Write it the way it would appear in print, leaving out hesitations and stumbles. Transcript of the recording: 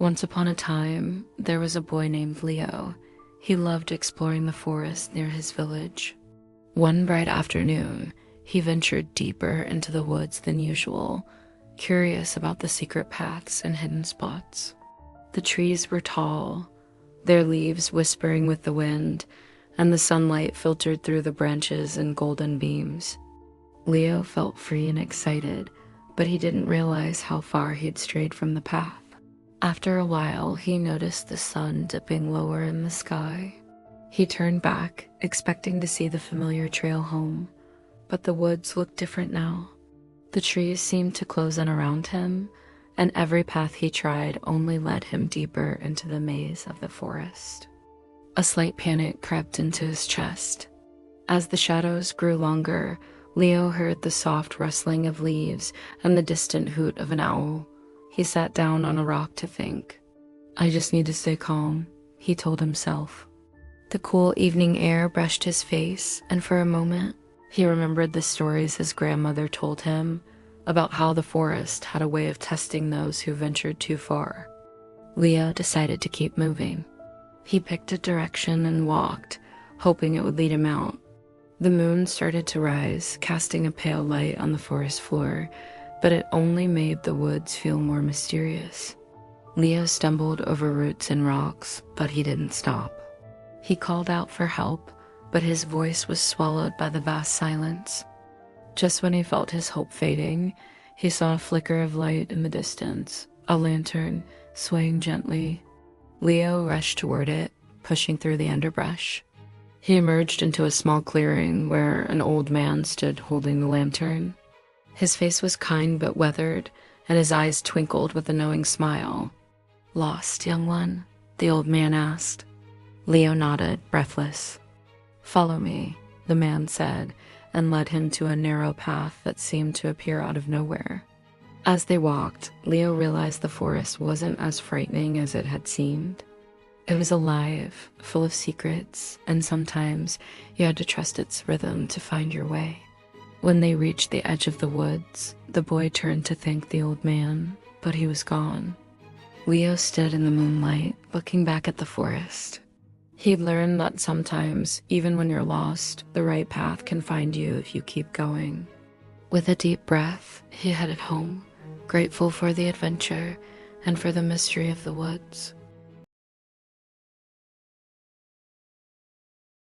Once upon a time, there was a boy named Leo. He loved exploring the forest near his village. One bright afternoon, he ventured deeper into the woods than usual, curious about the secret paths and hidden spots. The trees were tall, their leaves whispering with the wind, and the sunlight filtered through the branches in golden beams. Leo felt free and excited, but he didn't realize how far he'd strayed from the path. After a while, he noticed the sun dipping lower in the sky. He turned back, expecting to see the familiar trail home, but the woods looked different now. The trees seemed to close in around him, and every path he tried only led him deeper into the maze of the forest. A slight panic crept into his chest. As the shadows grew longer, Leo heard the soft rustling of leaves and the distant hoot of an owl. He sat down on a rock to think. "I just need to stay calm," he told himself. The cool evening air brushed his face, and for a moment, he remembered the stories his grandmother told him about how the forest had a way of testing those who ventured too far. Leo decided to keep moving. He picked a direction and walked, hoping it would lead him out. The moon started to rise, casting a pale light on the forest floor, but it only made the woods feel more mysterious. Leo stumbled over roots and rocks, but he didn't stop. He called out for help, but his voice was swallowed by the vast silence. Just when he felt his hope fading, he saw a flicker of light in the distance, a lantern swaying gently. Leo rushed toward it, pushing through the underbrush. He emerged into a small clearing where an old man stood holding the lantern. His face was kind but weathered, and his eyes twinkled with a knowing smile. "Lost, young one?" the old man asked. Leo nodded, breathless. "Follow me," the man said, and led him to a narrow path that seemed to appear out of nowhere. As they walked, Leo realized the forest wasn't as frightening as it had seemed. It was alive, full of secrets, and sometimes you had to trust its rhythm to find your way. When they reached the edge of the woods, the boy turned to thank the old man, but he was gone. Leo stood in the moonlight, looking back at the forest. He'd learned that sometimes, even when you're lost, the right path can find you if you keep going. With a deep breath, he headed home, grateful for the adventure and for the mystery of the woods.